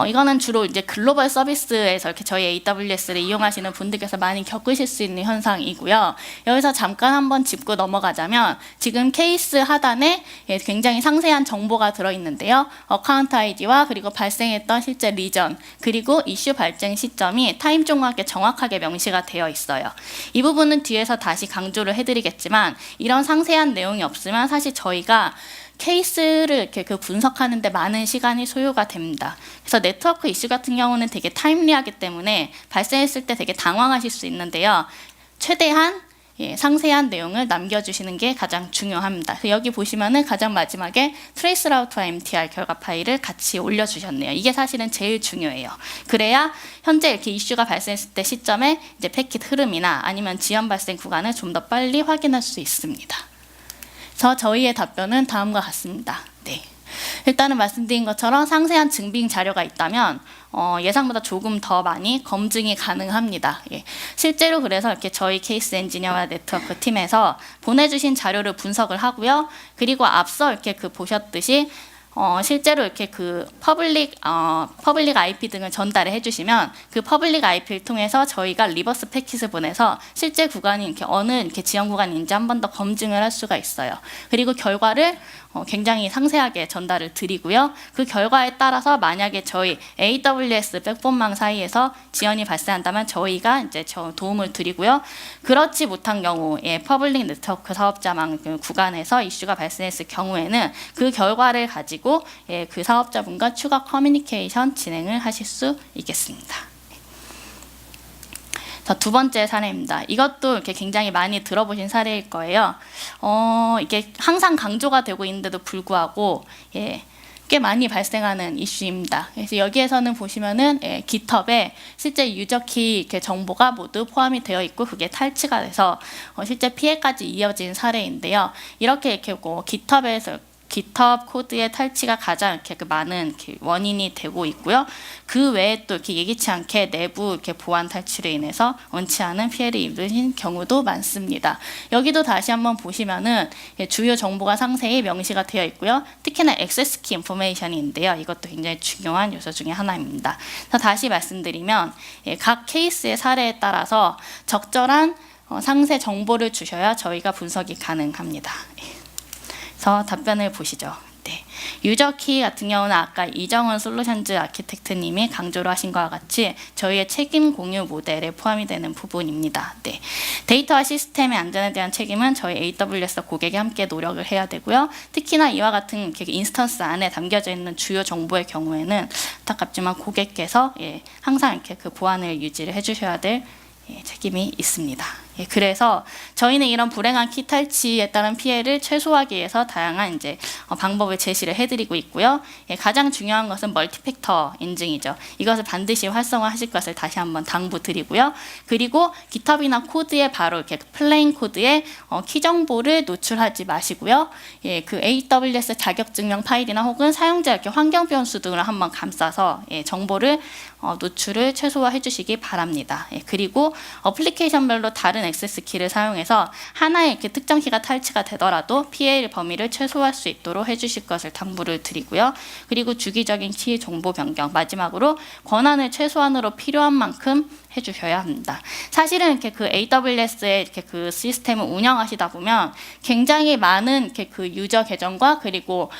이거는 주로 이제 글로벌 서비스에서 이렇게 저희 AWS를 이용하시는 분들께서 많이 겪으실 수 있는 현상이고요. 여기서 잠깐 한번 짚고 넘어가자면 지금 케이스 하단에 굉장히 상세한 정보가 들어있는데요. 어카운트 아이디와 그리고 발생했던 실제 리전 그리고 이슈 발생 시점이 타임존과 함께 정확하게 명시가 되어 있어요. 이 부분은 뒤에서 다시 강조를 해드리겠지만 이런 상세한 내용이 없으면 사실 저희가 케이스를 이렇게 분석하는데 많은 시간이 소요가 됩니다. 그래서 네트워크 이슈 같은 경우는 되게 타임리하기 때문에 발생했을 때 되게 당황하실 수 있는데요. 최대한 상세한 내용을 남겨주시는 게 가장 중요합니다. 그래서 여기 보시면은 가장 마지막에 트레이스라우트와 MTR 결과 파일을 같이 올려주셨네요. 이게 사실은 제일 중요해요. 그래야 현재 이렇게 이슈가 발생했을 때 시점에 이제 패킷 흐름이나 아니면 지연 발생 구간을 좀 더 빨리 확인할 수 있습니다. 그래서 저희의 답변은 다음과 같습니다. 네. 일단은 말씀드린 것처럼 상세한 증빙 자료가 있다면 예상보다 조금 더 많이 검증이 가능합니다. 예. 실제로 그래서 이렇게 저희 케이스 엔지니어와 네트워크 팀에서 보내주신 자료를 분석을 하고요. 그리고 앞서 이렇게 보셨듯이 실제로 이렇게 퍼블릭 IP 등을 전달을 해주시면 그 퍼블릭 IP를 통해서 저희가 리버스 패킷을 보내서 실제 구간이 이렇게 지연 구간인지 한 번 더 검증을 할 수가 있어요. 그리고 결과를 굉장히 상세하게 전달을 드리고요. 그 결과에 따라서 만약에 저희 AWS 백본망 사이에서 지연이 발생한다면 저희가 이제 도움을 드리고요. 그렇지 못한 경우에 퍼블릭 네트워크 사업자망 구간에서 이슈가 발생했을 경우에는 그 결과를 가지고 그 사업자분과 추가 커뮤니케이션 진행을 하실 수 있겠습니다. 두 번째 사례입니다. 이것도 이렇게 굉장히 많이 들어보신 사례일 거예요. 이게 항상 강조가 되고 있는데도 불구하고 꽤 많이 발생하는 이슈입니다. 그래서 여기에서는 보시면은 GitHub에 실제 유저키 정보가 모두 포함이 되어 있고 그게 탈취가 돼서 실제 피해까지 이어진 사례인데요. 이렇게 GitHub에서 GitHub 코드의 탈취가 가장 이렇게 많은 원인이 되고 있고요. 그 외에 또 이렇게 예기치 않게 내부 이렇게 보안 탈취로 인해서 원치 않은 피해를 입으신 경우도 많습니다. 여기도 다시 한번 보시면은 주요 정보가 상세히 명시가 되어 있고요. 특히나 액세스 키 인포메이션인데요. 이것도 굉장히 중요한 요소 중에 하나입니다. 다시 말씀드리면 각 케이스의 사례에 따라서 적절한 상세 정보를 주셔야 저희가 분석이 가능합니다. 그래서 답변을 보시죠. 네. 유저키 같은 경우는 아까 이정원 솔루션즈 아키텍트님이 강조를 하신 것과 같이 저희의 책임 공유 모델에 포함이 되는 부분입니다. 네. 데이터와 시스템의 안전에 대한 책임은 저희 AWS 고객이 함께 노력을 해야 되고요. 특히나 이와 같은 인스턴스 안에 담겨져 있는 주요 정보의 경우에는 안타깝지만 고객께서 항상 이렇게 보안을 유지를 해주셔야 될 책임이 있습니다. 그래서 저희는 이런 불행한 키 탈취에 따른 피해를 최소화하기 위해서 다양한 이제 방법을 제시를 해드리고 있고요. 가장 중요한 것은 멀티팩터 인증이죠. 이것을 반드시 활성화하실 것을 다시 한번 당부드리고요. 그리고 GitHub이나 코드에 바로 이렇게 플레인 코드에 키 정보를 노출하지 마시고요. 그 AWS 자격증명 파일이나 혹은 사용자 이렇게 환경 변수 등을 한번 감싸서 정보를 노출을 최소화해 주시기 바랍니다. 그리고 어플리케이션별로 다른 액세스 키를 사용해서 하나의 이렇게 특정 키가 탈취가 되더라도 피해 범위를 최소화할 수 있도록 해주실 것을 당부를 드리고요. 그리고 주기적인 키 정보 변경, 마지막으로 권한을 최소한으로 필요한 만큼 해주셔야 합니다. 사실은 이렇게 AWS의 이렇게 시스템을 운영하시다 보면 굉장히 많은 이렇게 유저 계정과 그리고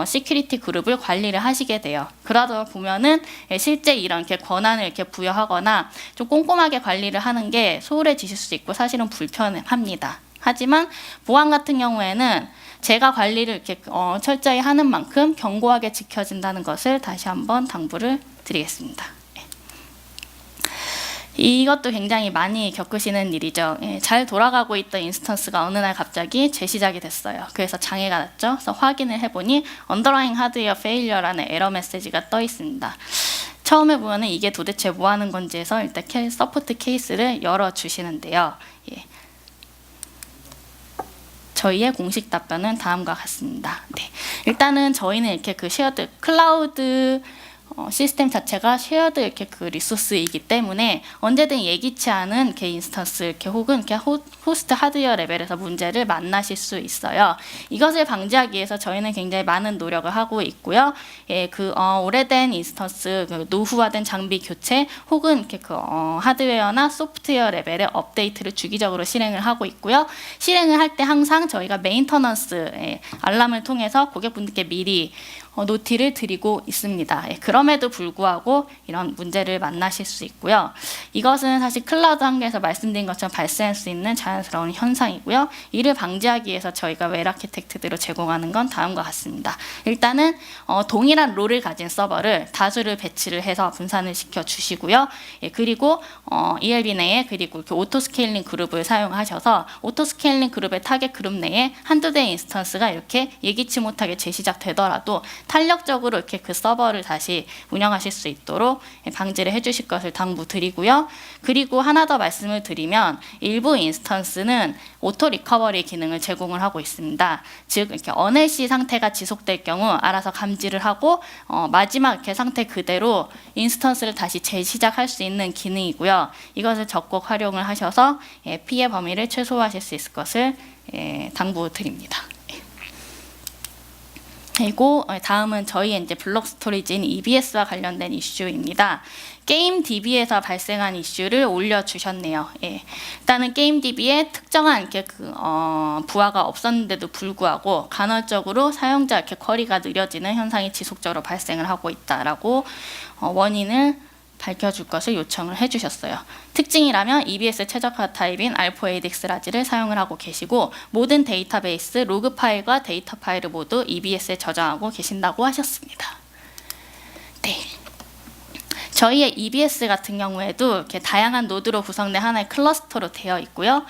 시큐리티 그룹을 관리를 하시게 돼요. 그러다 보면은 실제 이런 이렇게 권한을 이렇게 부여하거나 좀 꼼꼼하게 관리를 하는 게 소홀해지실 수 있고 사실은 불편합니다. 하지만 보안 같은 경우에는 제가 관리를 이렇게 철저히 하는 만큼 견고하게 지켜진다는 것을 다시 한번 당부를 드리겠습니다. 이것도 굉장히 많이 겪으시는 일이죠. 잘 돌아가고 있던 인스턴스가 어느 날 갑자기 재시작이 됐어요. 그래서 장애가 났죠. 그래서 확인을 해보니 언더라잉 하드웨어 페일리어라는 에러 메시지가 떠 있습니다. 처음에 보면은 이게 도대체 뭐 하는 건지 해서 일단 서포트 케이스를 열어주시는데요. 저희의 공식 답변은 다음과 같습니다. 네. 일단은 저희는 이렇게 쉐어드 클라우드 시스템 자체가 쉐어드 이렇게 리소스이기 때문에 언제든 예기치 않은 이렇게 인스턴스 이렇게 혹은 이렇게 호스트 하드웨어 레벨에서 문제를 만나실 수 있어요. 이것을 방지하기 위해서 저희는 굉장히 많은 노력을 하고 있고요. 오래된 인스턴스 노후화된 장비 교체 혹은 이렇게 하드웨어나 소프트웨어 레벨의 업데이트를 주기적으로 실행을 하고 있고요. 실행을 할 때 항상 저희가 메인터넌스 알람을 통해서 고객분들께 미리 노티를 드리고 있습니다. 그럼에도 함에도 불구하고 이런 문제를 만나실 수 있고요. 이것은 사실 클라우드 환경에서 말씀드린 것처럼 발생할 수 있는 자연스러운 현상이고요. 이를 방지하기 위해서 저희가 웰 아키텍트대로 제공하는 건 다음과 같습니다. 일단은 동일한 롤을 가진 서버를 다수를 배치를 해서 분산을 시켜 주시고요. 그리고 ELB 내에 그리고 이렇게 오토 스케일링 그룹을 사용하셔서 오토 스케일링 그룹의 타겟 그룹 내에 한두 대의 인스턴스가 이렇게 예기치 못하게 재시작되더라도 탄력적으로 이렇게 그 서버를 다시 운영하실 수 있도록 방지를 해주실 것을 당부드리고요. 그리고 하나 더 말씀을 드리면 일부 인스턴스는 오토 리커버리 기능을 제공을 하고 있습니다. 즉 이렇게 어네시 상태가 지속될 경우 알아서 감지를 하고 마지막 이렇게 상태 그대로 인스턴스를 다시 재시작할 수 있는 기능이고요. 이것을 적극 활용을 하셔서 피해 범위를 최소화하실 수 있을 것을 당부드립니다. 그리고 다음은 저희의 이제 블록 스토리지인 EBS와 관련된 이슈입니다. 게임 DB에서 발생한 이슈를 올려주셨네요. 일단은 게임 DB에 특정한 이렇게 부하가 없었는데도 불구하고 간헐적으로 사용자 이렇게 쿼리가 느려지는 현상이 지속적으로 발생을 하고 있다라고 원인을 밝혀줄 것을 요청을 해주셨어요. 특징이라면 EBS 최적화 타입인 알포에이딕스 라지를 사용을 하고 계시고 모든 데이터베이스 로그 파일과 데이터 파일을 모두 EBS에 저장하고 계신다고 하셨습니다. 네. 저희의 EBS 같은 경우에도 이렇게 다양한 노드로 구성된 하나의 클러스터로 되어 있고요.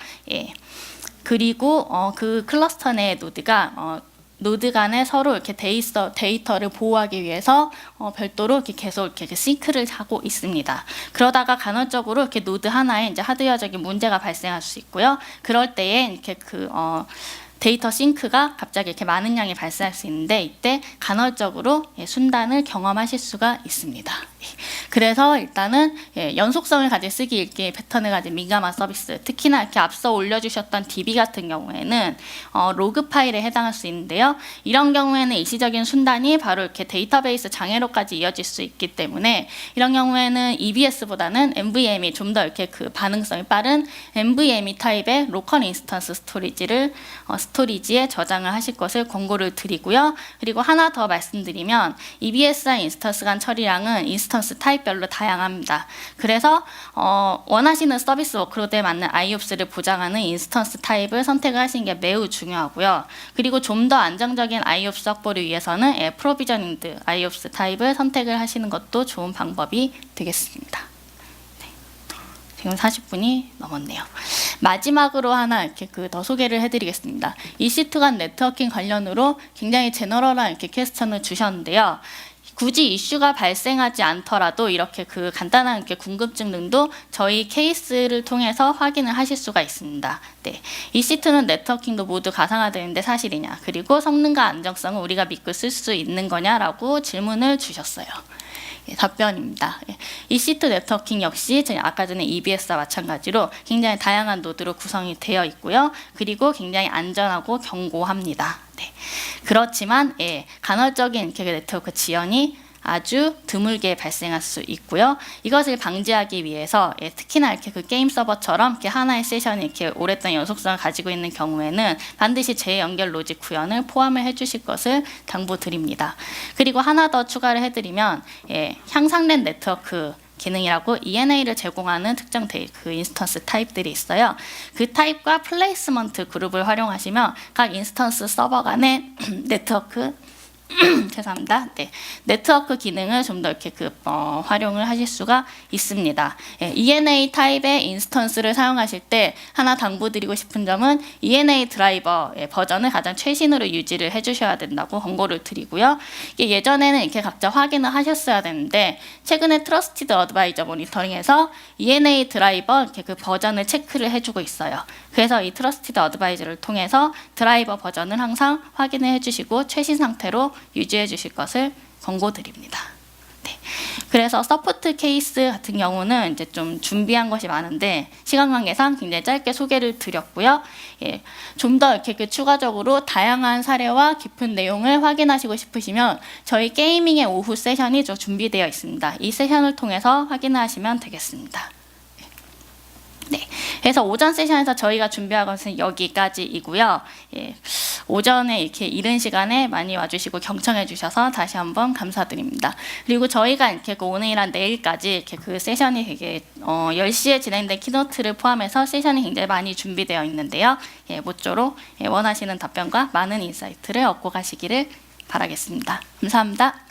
그리고 그 클러스터 내의 노드가 노드 간에 서로 이렇게 데이터를 보호하기 위해서 별도로 이렇게 계속 이렇게 싱크를 하고 있습니다. 그러다가 간헐적으로 이렇게 노드 하나에 이제 하드웨어적인 문제가 발생할 수 있고요. 그럴 때에 이렇게 데이터 싱크가 갑자기 이렇게 많은 양이 발생할 수 있는데 이때 간헐적으로 순단을 경험하실 수가 있습니다. 그래서 일단은 연속성을 가진 쓰기 읽기 패턴을 가진 민감한 서비스, 특히나 이렇게 앞서 올려주셨던 DB 같은 경우에는 로그 파일에 해당할 수 있는데요. 이런 경우에는 일시적인 순단이 바로 이렇게 데이터베이스 장애로까지 이어질 수 있기 때문에 이런 경우에는 EBS보다는 NVMe 좀 더 이렇게 그 반응성이 빠른 NVMe 타입의 로컬 인스턴스 스토리지에 저장을 하실 것을 권고를 드리고요. 그리고 하나 더 말씀드리면 EBS와 인스턴스 간 처리량은 인스턴스 타입별로 다양합니다. 그래서 원하시는 서비스 워크로드에 맞는 IOPS를 보장하는 인스턴스 타입을 선택을 하시는 게 매우 중요하고요. 그리고 좀 더 안정적인 IOPS 확보를 위해서는 프로비저닝드 IOPS 타입을 선택을 하시는 것도 좋은 방법이 되겠습니다. 지금 40분이 넘었네요. 마지막으로 하나 이렇게 더 소개를 해드리겠습니다. EC2 간 네트워킹 관련으로 굉장히 제너럴한 이렇게 퀘스천을 주셨는데요. 굳이 이슈가 발생하지 않더라도 이렇게 간단한 이렇게 궁금증 등도 저희 케이스를 통해서 확인을 하실 수가 있습니다. 네, EC2는 네트워킹도 모두 가상화되는데 사실이냐? 그리고 성능과 안정성은 우리가 믿고 쓸 수 있는 거냐라고 질문을 주셨어요. 답변입니다. EC2 네트워킹 역시 아까 전에 EBS와 마찬가지로 굉장히 다양한 노드로 구성이 되어 있고요. 그리고 굉장히 안전하고 견고합니다. 네. 그렇지만 간헐적인 이렇게 네트워크 지연이 아주 드물게 발생할 수 있고요. 이것을 방지하기 위해서 특히나 이렇게 게임 서버처럼 이렇게 하나의 세션이 이렇게 오랫동안 연속성을 가지고 있는 경우에는 반드시 재연결 로직 구현을 포함을 해주실 것을 당부드립니다. 그리고 하나 더 추가를 해드리면 향상된 네트워크 기능이라고 ENA를 제공하는 특정 그 인스턴스 타입들이 있어요. 그 타입과 플레이스먼트 그룹을 활용하시면 각 인스턴스 서버 간의 네트워크 죄송합니다. 네, 네트워크 기능을 좀 더 이렇게 활용을 하실 수가 있습니다. ENA 타입의 인스턴스를 사용하실 때 하나 당부드리고 싶은 점은 ENA 드라이버 버전을 가장 최신으로 유지를 해주셔야 된다고 권고를 드리고요. 예전에는 이렇게 각자 확인을 하셨어야 되는데 최근에 트러스티드 어드바이저 모니터링에서 ENA 드라이버 이렇게 버전을 체크를 해주고 있어요. 그래서 이 트러스티드 어드바이저를 통해서 드라이버 버전을 항상 확인을 해주시고 최신 상태로 유지해 주실 것을 권고드립니다. 네. 그래서 서포트 케이스 같은 경우는 이제 좀 준비한 것이 많은데 시간 관계상 굉장히 짧게 소개를 드렸고요. 좀 더 이렇게 추가적으로 다양한 사례와 깊은 내용을 확인하시고 싶으시면 저희 게이밍의 오후 세션이 좀 준비되어 있습니다. 이 세션을 통해서 확인하시면 되겠습니다. 네, 그래서 오전 세션에서 저희가 준비한 것은 여기까지이고요. 오전에 이렇게 이른 시간에 많이 와주시고 경청해 주셔서 다시 한번 감사드립니다. 그리고 저희가 이렇게 그 오늘이랑 내일까지 이렇게 그 세션이 되게 10시에 진행된 키노트를 포함해서 세션이 굉장히 많이 준비되어 있는데요. 모쪼록 원하시는 답변과 많은 인사이트를 얻고 가시기를 바라겠습니다. 감사합니다.